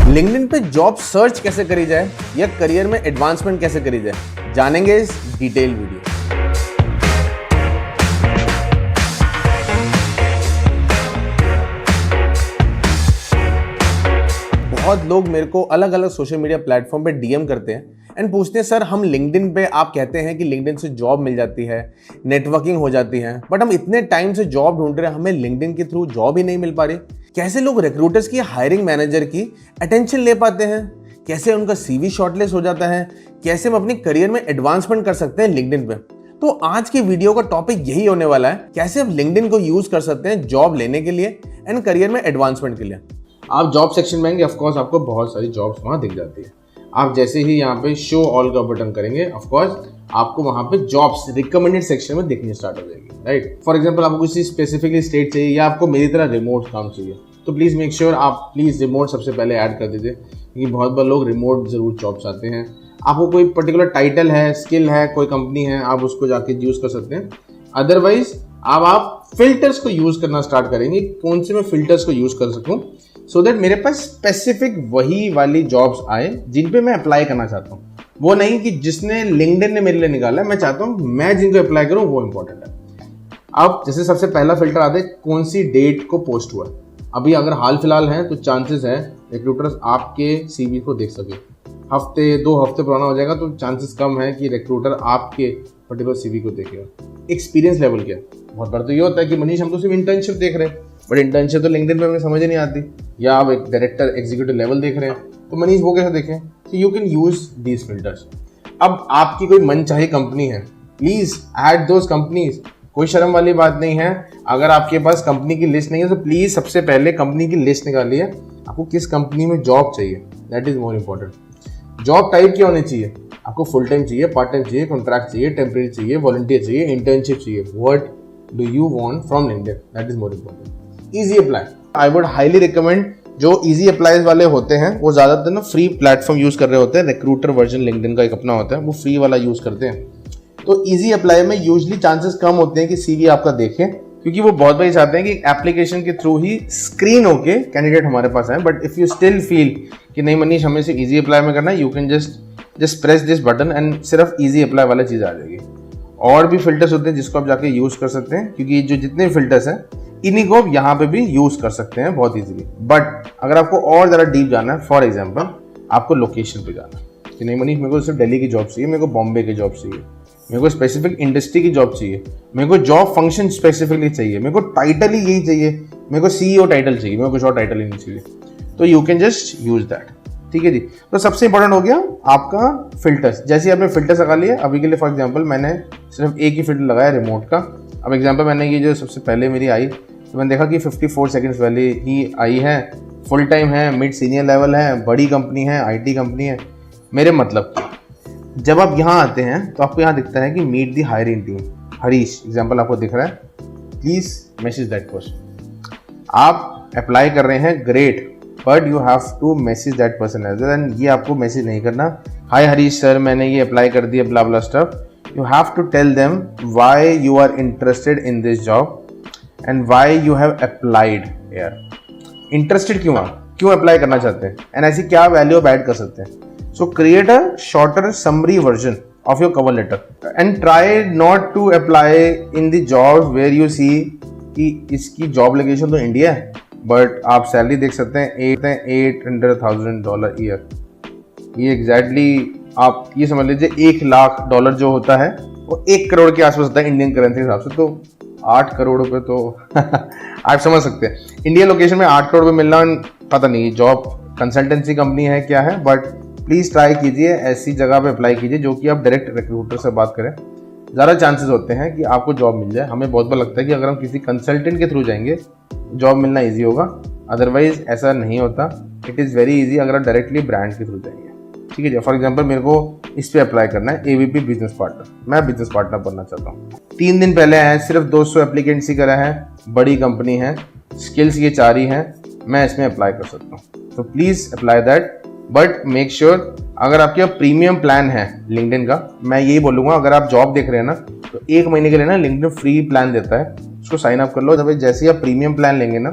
LinkedIn पे job search कैसे करी जाए या करियर में एडवांसमेंट कैसे करी जाए, जानेंगे इस डिटेल वीडियो। बहुत लोग मेरे को अलग अलग सोशल मीडिया प्लेटफॉर्म पे डीएम करते हैं एंड पूछते हैं, सर हम लिंक्डइन पे आप कहते हैं कि लिंक्डइन से जॉब मिल जाती है, नेटवर्किंग हो जाती है, बट हम इतने टाइम से जॉब ढूंढ रहे हैं, हमें लिंक्डइन के थ्रू जॉब ही नहीं मिल पा रही। कैसे लोग रिक्रूटर्स की, हायरिंग मैनेजर की अटेंशन ले पाते हैं, कैसे उनका सीवी शॉर्टलिस्ट हो जाता है, कैसे हम अपने करियर में एडवांसमेंट कर सकते हैं लिंक्डइन पे। तो आज की वीडियो का टॉपिक यही होने वाला है, कैसे हम लिंक्डइन को यूज कर सकते हैं जॉब लेने के लिए एंड करियर में एडवांसमेंट के लिए। आप जॉब सेक्शन में आएंगे, ऑफकोर्स आपको बहुत सारी जॉब्स वहाँ दिख जाती है। आप जैसे ही यहाँ पे शो ऑल का बटन करेंगे, ऑफकोर्स आपको वहाँ पे जॉब्स रिकमेंडेड सेक्शन में दिखनी स्टार्ट हो जाएगी, राइट। फॉर एग्जांपल आपको किसी स्पेसिफिकली स्टेट चाहिए या आपको मेरी तरह रिमोट काम चाहिए, तो प्लीज़ मेक श्योर आप प्लीज़ रिमोट सबसे पहले ऐड कर दीजिए, क्योंकि बहुत बार लोग रिमोट ज़रूर जॉब चाहते हैं। आपको कोई पर्टिकुलर टाइटल है, स्किल है, कोई कंपनी है, आप उसको जाके यूज़ कर सकते हैं। अदरवाइज अब आप फिल्टर्स को यूज़ करना स्टार्ट करेंगे, कौन से मैं फिल्टर्स को यूज़ कर सकूँ सो दैट मेरे पास स्पेसिफिक वही वाली जॉब्स आए जिन पे मैं अप्लाई करना चाहता हूँ। वो नहीं कि जिसने लिंक्डइन ने मेरे लिए निकाला है, मैं चाहता हूँ मैं जिनको अप्लाई करूँ वो इंपॉर्टेंट है। अब जैसे सबसे पहला फिल्टर आता है कौन सी डेट को पोस्ट हुआ। अभी अगर हाल फिलहाल है तो चांसेस है रिक्रूटर्स आपके सीवी को देख सके। हफ्ते 2 हफ्ते पुराना हो जाएगा तो चांसेस कम है कि रिक्रूटर आपके पर्टिकुलर सीवी को देखेगा। एक्सपीरियंस लेवल क्या है, बहुत बार तो ये होता है कि मनीष हम तो सिर्फ इंटर्नशिप देख रहे हैं, बट इंटर्नशिप तो लिंक्डइन पे हमें समझ ही नहीं आती, या आप एक डायरेक्टर एग्जीक्यूटिव लेवल देख रहे हैं, तो मनीष वो कैसे देखें। तो you can use these filters. अब आपकी कोई मनचाही कंपनी है, प्लीज ऐड दोज कंपनीज, कोई शर्म वाली बात नहीं है। अगर आपके पास कंपनी की लिस्ट नहीं है तो प्लीज सबसे पहले कंपनी की लिस्ट निकालिए, आपको किस कंपनी में जॉब चाहिए, that is more important. Job type क्या होनी चाहिए, आपको फुल टाइम चाहिए, पार्ट टाइम चाहिए, कॉन्ट्रैक्ट चाहिए, टेम्परेरी चाहिए, वॉलंटियर चाहिए, इंटर्नशिप चाहिए, what do you want from LinkedIn, that is more important. Easy apply, I would highly recommend. जो इजी अप्लाईज वाले होते हैं वो ज्यादातर ना फ्री प्लेटफॉर्म यूज कर रहे होते हैं, रिक्रूटर वर्जन लिंक्डइन का एक अपना होता है, वो फ्री वाला यूज करते हैं। तो इजी अप्लाई में यूजुअली चांसेस कम होते हैं कि सीवी आपका देखें, क्योंकि वो बहुत बार चाहते हैं कि एप्लीकेशन के थ्रू ही स्क्रीन होके कैंडिडेट हमारे पास आए। But if you still feel कि नहीं मनीष हमें सिर्फ इजी अप्लाई में करना है, you can just press this button and सिर्फ इजी अप्लाई वाला चीज आ जाएगी। और भी फिल्टर्स होते हैं जिसको आप जाके यूज कर सकते हैं, क्योंकि जो जितने फिल्टर्स हैं इन्हीं को आप यहाँ पे भी यूज कर सकते हैं बहुत इजीली। बट अगर आपको और ज़्यादा डीप जाना है, फॉर एग्जांपल आपको लोकेशन पे जाना है कि नहीं मनीष मेरे को सिर्फ दिल्ली की जॉब चाहिए, मेरे को बॉम्बे की जॉब चाहिए, मेरे को स्पेसिफिक इंडस्ट्री की जॉब चाहिए, मेरे को जॉब फंक्शन स्पेसिफिकली चाहिए, मेरे को टाइटल ही यही चाहिए, मेरे को सीईओ टाइटल चाहिए, मेरे को कुछ और टाइटल ही नहीं चाहिए, तो you can just use that. ठीक है जी। तो सबसे इंपॉर्टेंट हो गया आपका फिल्टर्स। जैसे आपने फिल्टर्स लगा लिए, अभी के लिए फॉर एग्जांपल मैंने सिर्फ एक ही फिल्टर लगाया रिमोट का। अब एग्जांपल मैंने ये जो सबसे पहले मेरी आई तो मैंने देखा कि 54 सेकंड्स वाली ही आई है, फुल टाइम है, मिड सीनियर लेवल है, बड़ी कंपनी है, आईटी कंपनी है। मेरे मतलब जब आप यहाँ आते हैं तो आपको यहाँ दिखता है कि meet the hiring team, Harish example आपको दिख रहा है, प्लीज मैसेज दैट पर्सन। आप अप्लाई कर रहे हैं, great, but you have to message that person as well. And ये आपको मैसेज नहीं करना, हाय हरीश सर मैंने ये अप्लाई कर दिया blah blah stuff. You have to tell them why you are interested in this job and why you have applied here. Interested क्यों apply करना चाहते हैं, एंड ऐसी क्या वैल्यू आप ऐड कर सकते हैं। So create a shorter summary version of your cover letter and try not to apply in the job where you see कि इसकी जॉब लोकेशन तो इंडिया है, बट आप सैलरी देख सकते हैं $800,000 ईयर। ये एग्जैक्टली आप ये समझ लीजिए $1 लाख जो होता है वो 1 करोड़ के आसपास होता है इंडियन करेंसी के हिसाब से। तो 8 करोड़ रुपए तो आप समझ सकते हैं इंडिया लोकेशन में 8 करोड़ रुपए मिलना, पता नहीं जॉब कंसल्टेंसी कंपनी है क्या है, बट प्लीज ट्राई कीजिए ऐसी जगह पे अप्लाई कीजिए जो कि आप डायरेक्ट रिक्रूटर से बात करें, ज़्यादा चांसेस होते हैं कि आपको जॉब मिल जाए। हमें बहुत बार लगता है कि अगर हम किसी कंसल्टेंट के थ्रू जाएंगे जॉब मिलना ईजी होगा, अदरवाइज ऐसा नहीं होता। इट इज़ वेरी ईजी अगर आप डायरेक्टली ब्रांड के थ्रू जाएंगे। ठीक है जी। फॉर एग्जांपल मेरे को इस पे अप्लाई करना है, एवीपी बिजनेस पार्टनर, मैं बिजनेस पार्टनर बनना चाहता हूँ। 3 दिन पहले आए, सिर्फ 200 एप्लीकेंट्स ही करा है, बड़ी कंपनी है, स्किल्स ये 4 ही हैं, मैं इसमें अप्लाई कर सकता हूँ। तो please apply that, but make sure अगर आपके प्रीमियम प्लान है लिंक्डइन का, मैं यही बोलूँगा अगर आप जॉब देख रहे हैं ना तो 1 महीने के लिए ना लिंक्डइन फ्री प्लान देता है, उसको साइन अप कर लो। जब जैसे ही आप प्रीमियम प्लान लेंगे ना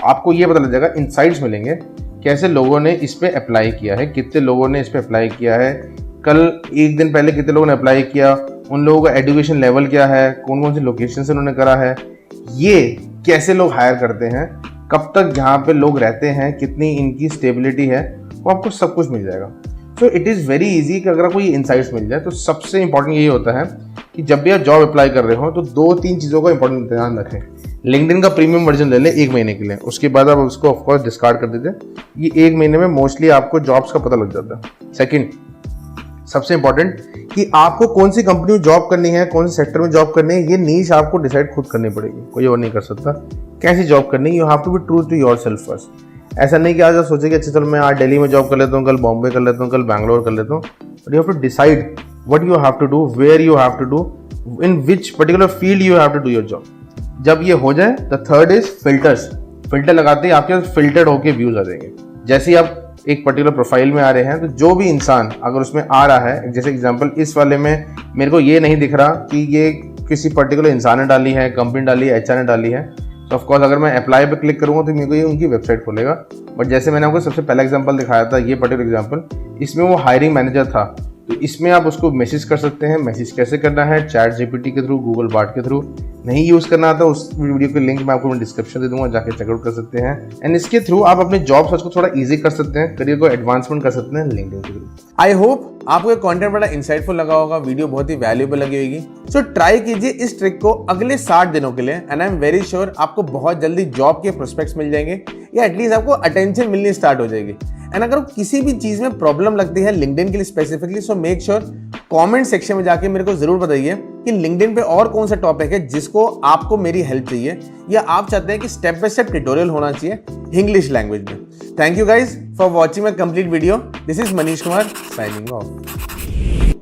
आपको ये पता लग जाएगा, इनसाइट्स मिलेंगे कैसे लोगों ने इस पे अप्लाई किया है, कितने लोगों ने इस पे अप्लाई किया है, कल एक दिन पहले कितने लोगों ने अप्लाई किया, उन लोगों का एजुकेशन लेवल क्या है, कौन कौन सी लोकेशन से उन्होंने करा है, ये कैसे लोग हायर करते हैं, कब तक यहाँ पे लोग रहते हैं, कितनी इनकी स्टेबिलिटी है, वो आपको सब कुछ मिल जाएगा। So it is very easy कि अगर कोई इनसाइट्स मिल जाए। तो सबसे इंपॉर्टेंट यही होता है कि जब भी आप जॉब अप्लाई कर रहे हो तो 2-3 चीज़ों का इंपॉर्टेंट ध्यान रखें। लिंक्डइन का प्रीमियम वर्जन ले लें 1 महीने के लिए, उसके बाद आप उसको ऑफकोर्स डिस्कार्ड कर देते। ये 1 महीने में मोस्टली आपको जॉब्स का पता लग जाता है। सेकेंड, सबसे इंपॉर्टेंट कि आपको कौन सी कंपनी में जॉब करनी है, कौन से सेक्टर में जॉब करनी है, ये नीश आपको डिसाइड खुद करनी पड़ेगी, कोई और नहीं कर सकता। कैसी जॉब करनी है, you have to be true to yourself first. ऐसा नहीं कि आज आप सोचे कि अच्छा चलो मैं आज दिल्ली में जॉब कर लेता हूँ, कल बॉम्बे कर लेता हूँ, कल बैंगलोर कर लेता हूँ। But you have to decide what you have to do, where you have to do, in which particular field you have to do your job. जब ये हो जाए, the third is filters. Filter लगाते ही आपके पास फिल्टर्ड होके views आ जाएंगे। जैसे ही आप एक पर्टिकुलर प्रोफाइल में आ रहे हैं तो जो भी इंसान अगर उसमें आ रहा है, जैसे एग्जांपल इस वाले में मेरे को ये नहीं दिख रहा कि ये किसी पर्टिकुलर इंसान ने डाली है, कंपनी डाली है, एचआर ने डाली है, तो ऑफकोर्स अगर मैं अप्लाई पे क्लिक करूंगा तो मेरे को ये उनकी वेबसाइट खोलेगा। बट जैसे मैंने आपको सबसे पहला एग्जांपल दिखाया था, ये पर्टिकुलर एग्जांपल, इसमें वो हायरिंग मैनेजर था, तो इसमें आप उसको मैसेज कर सकते हैं। मैसेज कैसे करना है, चैट जीपीटी के थ्रू, गूगल बार्ड के थ्रू। नहीं यूज़ करना आता उस वीडियो के लिंक मैं आपको डिस्क्रिप्शन दे दूंगा, जाके चेकआउट कर सकते हैं। एंड इसके थ्रू आप अपने जॉब सर्च को थोड़ा इजी कर सकते हैं, करियर को एडवांसमेंट कर सकते हैं लिंक्डइन के थ्रू। आई होप आपको ये कंटेंट बड़ा इंसाइटफुल लगा होगा, वीडियो बहुत ही वैल्यूएबल लगी होगी। सो ट्राई कीजिए इस ट्रिक को अगले 60 दिनों के लिए, and I am very sure आपको बहुत जल्दी जॉब के प्रोस्पेक्ट्स मिल जाएंगे, या एटलीस्ट आपको अटेंशन मिलनी स्टार्ट हो जाएगी। एंड अगर किसी भी चीज में प्रॉब्लम लगती है लिंक्डइन के लिए specifically, so make sure comment section में जाके मेरे को जरूर बताइए कि लिंक्डइन पे और कौन सा टॉपिक है जिसको आपको मेरी हेल्प चाहिए, या आप चाहते हैं कि स्टेप बाय स्टेप ट्यूटोरियल होना चाहिए इंग्लिश लैंग्वेज में। Thank you guys for watching my complete video. This is Manish Kumar signing off.